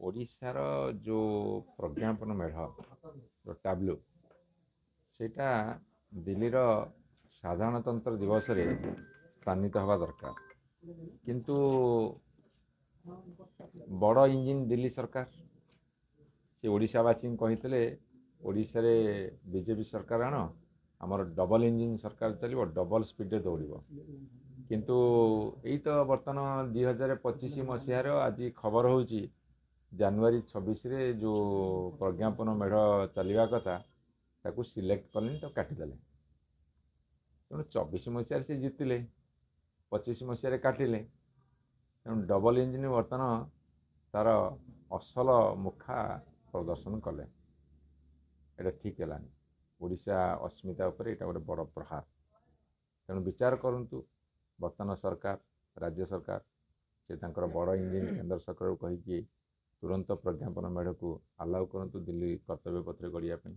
ଓଡ଼ିଶାର ଯେଉଁ ପ୍ରଜ୍ଞାପନ ମେଢ଼ ଯେଉଁ ଟାବ୍ଲୁ ସେଇଟା ଦିଲ୍ଲୀର ସାଧାରଣତନ୍ତ୍ର ଦିବସରେ ସ୍ଥାନିତ ହେବା ଦରକାର। କିନ୍ତୁ ବଡ଼ ଇଞ୍ଜିନ୍ ଦିଲ୍ଲୀ ସରକାର ସେ ଓଡ଼ିଶାବାସୀଙ୍କୁ କହିଥିଲେ ଓଡ଼ିଶାରେ ବିଜେପି ସରକାର ଆଣ, ଆମର ଡବଲ ଇଞ୍ଜିନ୍ ସରକାର ଚାଲିବ, ଡବଲ ସ୍ପିଡ଼ରେ ଦୌଡ଼ିବ। କିନ୍ତୁ ଏଇ ତ ବର୍ତ୍ତମାନ 2025 ମସିହାର ଆଜି ଖବର ହେଉଛି ଜାନୁଆରୀ 26ରେ ଯେଉଁ ପ୍ରଜ୍ଞାପନ ମେଢ଼ ଚାଲିବା କଥା ତାକୁ ସିଲେକ୍ଟ କଲେନି, ତାକୁ କାଟିଦେଲେ। ତେଣୁ 24 ମସିହାରେ ସେ ଜିତିଲେ, 25 ମସିହାରେ କାଟିଲେ। ତେଣୁ ଡବଲ ଇଞ୍ଜିନ୍ ବର୍ତ୍ତମାନ ତାର ଅସଲ ମୁଖା ପ୍ରଦର୍ଶନ କଲେ। ଏଇଟା ଠିକ୍ ହେଲାନି। ଓଡ଼ିଶା ଅସ୍ମିତା ଉପରେ ଏଇଟା ଗୋଟେ ବଡ଼ ପ୍ରହାର। ତେଣୁ ବିଚାର କରନ୍ତୁ ବର୍ତ୍ତମାନ ସରକାର, ରାଜ୍ୟ ସରକାର, ସେ ତାଙ୍କର ବଡ଼ ଇଞ୍ଜିନ୍ କେନ୍ଦ୍ର ସରକାରକୁ କହିକି ତୁରନ୍ତ ପ୍ରଜ୍ଞାପନ ମେଢ଼କୁ ଆଲାଉ କରନ୍ତୁ ଦିଲ୍ଲୀ କର୍ତ୍ତବ୍ୟ ପଥରେ ଗଢ଼ିବା ପାଇଁ।